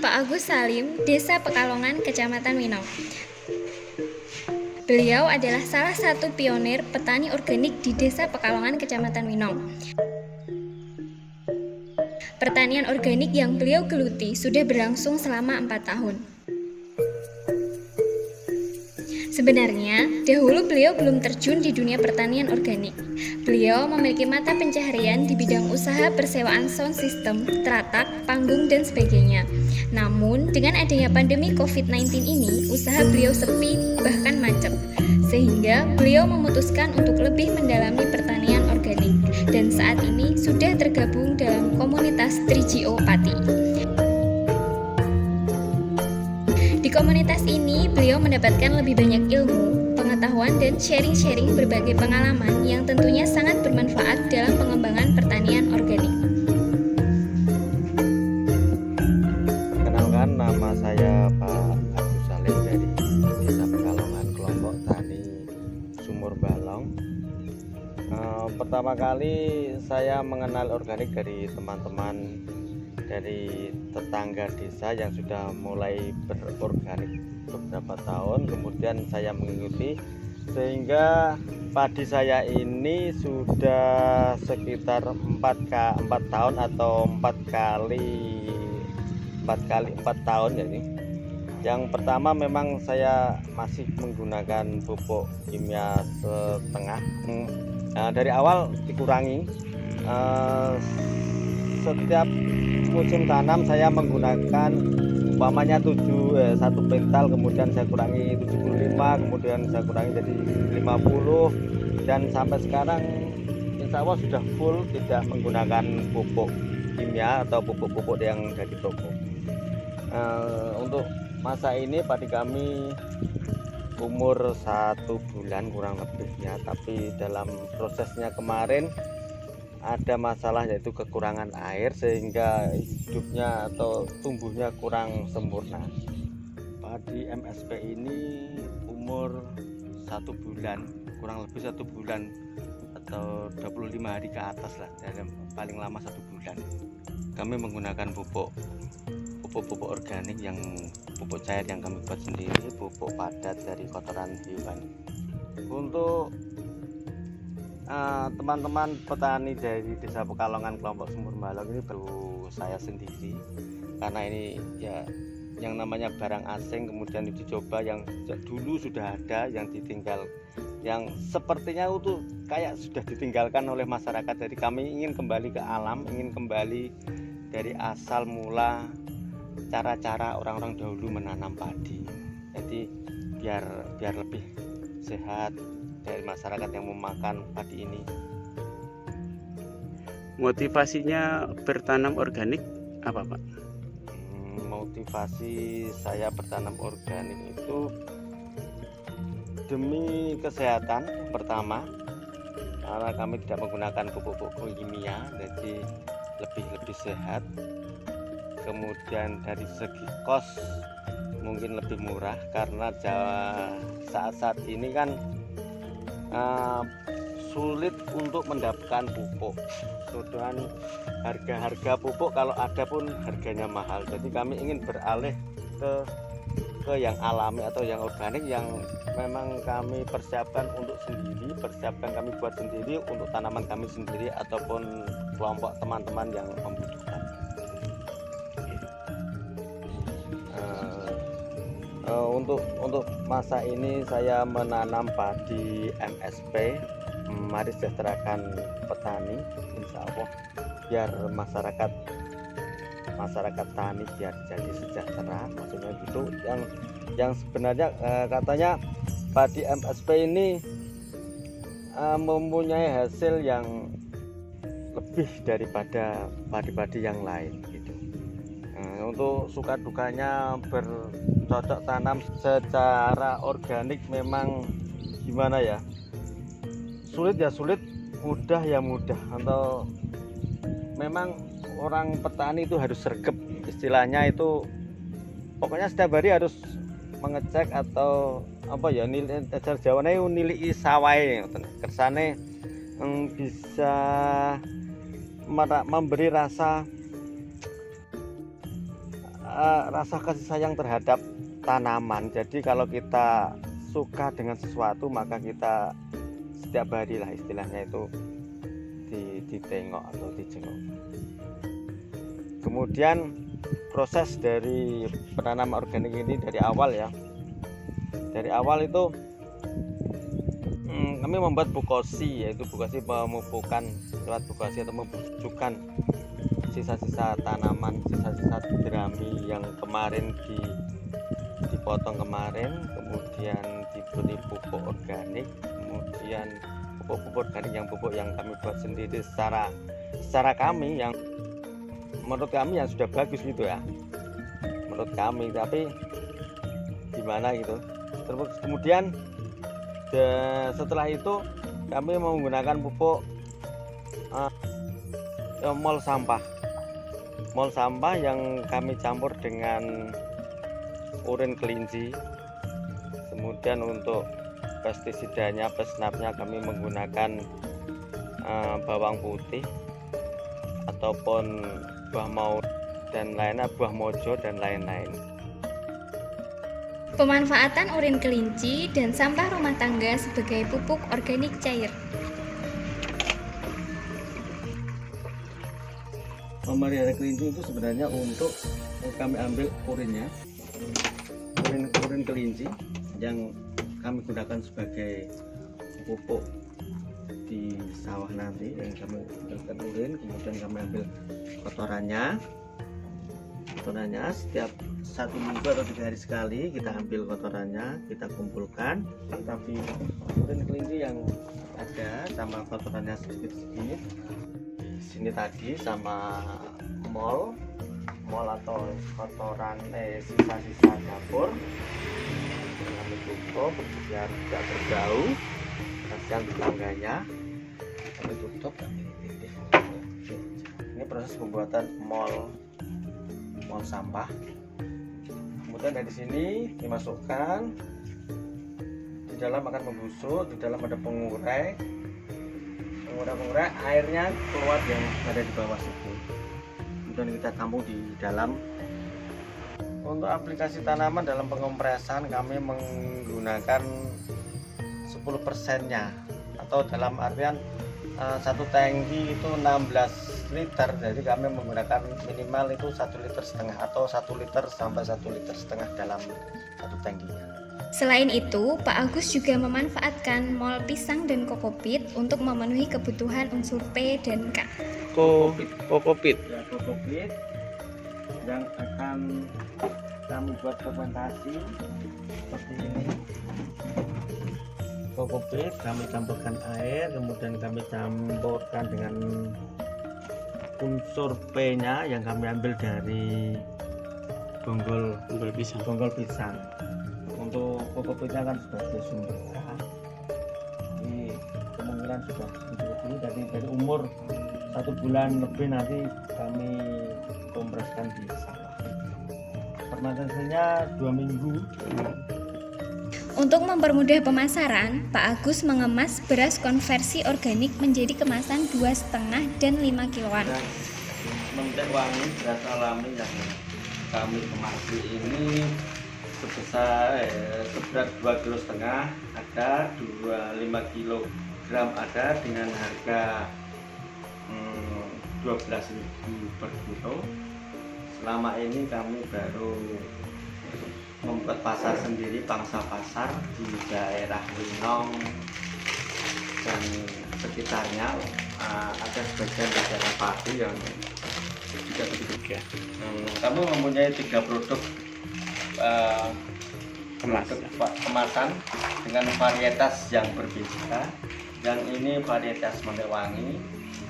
Pak Agus Salim, Desa Pekalongan, Kecamatan Winong. Beliau adalah salah satu pionir petani organik di Desa Pekalongan, Kecamatan Winong. Pertanian organik yang beliau geluti sudah berlangsung selama 4 tahun. Sebenarnya, dahulu beliau belum terjun di dunia pertanian organik. Beliau memiliki mata pencaharian di bidang usaha persewaan sound system, teratak, panggung, dan sebagainya. Namun, dengan adanya pandemi COVID-19 ini, usaha beliau sepi, bahkan macet. Sehingga beliau memutuskan untuk lebih mendalami pertanian organik. Dan saat ini sudah tergabung dalam komunitas 3GO Pati. Di komunitas ini, beliau mendapatkan lebih banyak ilmu, pengetahuan, dan sharing-sharing berbagai pengalaman yang tentunya sangat bermanfaat dalam pengembangan pertanian organik. Perkenalkan, nama saya Pak Agus Salim dari Desa Pekalongan, kelompok tani Sumur Balong. Pertama kali saya mengenal organik dari teman-teman dari tetangga desa yang sudah mulai berorganik beberapa tahun, kemudian saya mengikuti sehingga padi saya ini sudah sekitar 4 tahun atau 4 kali 4 tahun ya ini. Yang pertama memang saya masih menggunakan pupuk kimia setengah. Dari awal dikurangi. Setiap musim tanam saya menggunakan umpamanya 1 pental, kemudian saya kurangi 75, kemudian saya kurangi jadi 50, dan sampai sekarang insya Allah sudah full tidak menggunakan pupuk kimia atau pupuk-pupuk yang dari toko. Untuk masa ini padi kami umur 1 bulan kurang lebihnya, tapi dalam prosesnya kemarin ada masalah yaitu kekurangan air sehingga hidupnya atau tumbuhnya kurang sempurna. Padi MSP ini umur 1 bulan, kurang lebih 1 bulan atau 25 hari ke atas lah, dan paling lama 1 bulan. Kami menggunakan pupuk organik, yang pupuk cair yang kami buat sendiri, pupuk padat dari kotoran hewan. Untuk teman-teman petani dari Desa Pekalongan kelompok Sumur Balong ini baru saya sendiri, karena ini ya yang namanya barang asing kemudian dicoba, yang dulu sudah ada yang ditinggal, yang sepertinya itu kayak sudah ditinggalkan oleh masyarakat. Jadi kami ingin kembali ke alam, ingin kembali dari asal mula cara-cara orang-orang dahulu menanam padi. Jadi biar lebih sehat dari masyarakat yang memakan padi ini. Motivasinya bertanam organik apa, Pak? Motivasi saya bertanam organik itu demi kesehatan pertama, karena kami tidak menggunakan pupuk-pupuk kimia, jadi lebih sehat. Kemudian dari segi kos mungkin lebih murah, karena saat ini kan sulit untuk mendapatkan pupuk. Sudah harga pupuk kalau ada pun harganya mahal. Jadi kami ingin beralih ke yang alami atau yang organik, yang memang kami persiapkan untuk sendiri, kami buat sendiri untuk tanaman kami sendiri ataupun kelompok teman-teman yang membutuhkan. Untuk masa ini saya menanam padi MSP, mari sejahterakan petani, insya Allah biar masyarakat tani biar jadi sejahtera, maksudnya gitu. Yang sebenarnya katanya padi MSP ini mempunyai hasil yang lebih daripada padi-padi yang lain gitu. Untuk suka dukanya bercocok tanam secara organik memang gimana ya, sulit ya sulit, mudah ya mudah, atau memang orang petani itu harus sergap, istilahnya itu pokoknya setiap hari harus mengecek atau apa ya, nilai ajar jawane nilai sawai kersane bisa memberi rasa rasa kasih sayang terhadap tanaman. Jadi kalau kita suka dengan sesuatu maka kita setiap hari lah istilahnya itu ditengok atau dijenguk. Kemudian proses dari penanaman organik ini dari awal ya. Dari awal itu kami membuat bukosi, yaitu bukosi memupukkan lewat bukosi atau membusukkan sisa-sisa tanaman, sisa-sisa jerami yang kemarin dipotong kemarin, kemudian diberi pupuk organik, kemudian pupuk organik yang pupuk yang kami buat sendiri secara kami yang menurut kami yang sudah bagus gitu ya, menurut kami, tapi gimana gitu. Terus kemudian setelah itu kami menggunakan pupuk mol sampah yang kami campur dengan urin kelinci. Kemudian untuk pestisidanya, pesnapnya kami menggunakan bawang putih ataupun buah maut dan lainnya, buah mojo dan lain-lain. Pemanfaatan urin kelinci dan sampah rumah tangga sebagai pupuk organik cair. Memelihara kelinci itu sebenarnya untuk kami ambil urinnya, urin kelinci yang kami gunakan sebagai pupuk di sawah nanti, yang kami gunakan urin, kemudian kami ambil kotorannya setiap 1 minggu atau 3 hari sekali kita ambil kotorannya, kita kumpulkan. Tapi urin kelinci yang ada sama kotorannya sedikit-sedikit sini tadi sama mol atau kotoran sisa-sisa dapur kami tutup biar tidak berbau, kasihan tetangganya, kami tutup. Ini proses pembuatan mol sampah. Kemudian dari sini dimasukkan, di dalam akan membusuk, di dalam ada pengurai, airnya keluar yang ada di bawah situ. Kemudian kita tampung di dalam. Untuk aplikasi tanaman dalam pengompresan kami menggunakan 10%-nya, atau dalam artian satu tangki itu 16 liter, jadi kami menggunakan minimal itu 1,5 liter atau 1 liter sampai 1,5 liter dalam satu tangkinya. Selain itu, Pak Agus juga memanfaatkan mol pisang dan kokopit untuk memenuhi kebutuhan unsur P dan K. Kokopit. Ya, kokopit yang akan kami buat fermentasi seperti ini. Kokopit kami campurkan air, kemudian kami campurkan dengan unsur P-nya yang kami ambil dari bonggol pisang. Untuk kokopitnya kan sebagai sumber K. Jadi kemungkinan sudah ini dari umur 1 bulan lebih nanti kami kompreskan di sawah. Fermentasinya 2 minggu. Untuk mempermudah pemasaran, Pak Agus mengemas beras konversi organik menjadi kemasan 2,5 dan 5 kiloan. Mentek wangi beras alami yang kami kemasi ini seberat 2,5 kilo, ada 5 kilogram ada dengan harga 12.000 per kilo. Selama ini kami baru membuat pasar sendiri, pangsa pasar di daerah Winong dan sekitarnya. Ada sebagian di daerah Pati yang juga begitu. Kami mempunyai 3 produk kemasan dengan varietas yang berbeda. Yang ini varietas mentek wangi,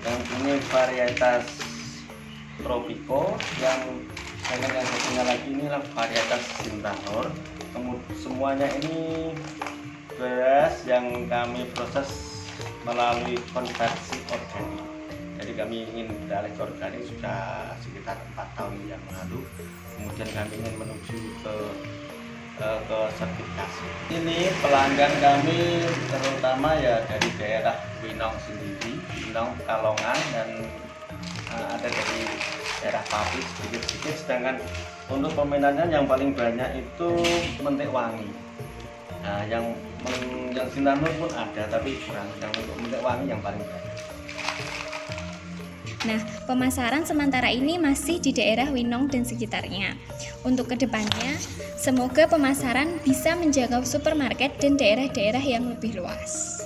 yang ini varietas Tropico, yang satunya lagi ini varietas Sintanor. Semuanya ini beras yang kami proses melalui konversi organik. Jadi kami ingin beralih ke organik sudah sekitar 4 tahun yang lalu. Kemudian kami ingin menuju ke sertifikasi. Ini pelanggan kami terutama ya dari daerah Winong sendiri, Winong, Kalongan dan ada dari daerah Pati sedikit-sedikit, sedangkan untuk peminatnya yang paling banyak itu mentik wangi. Nah, yang sinar nur pun ada tapi kurang, yang untuk mentik wangi yang paling banyak. Nah, pemasaran sementara ini masih di daerah Winong dan sekitarnya. Untuk kedepannya, semoga pemasaran bisa menjangkau supermarket dan daerah-daerah yang lebih luas.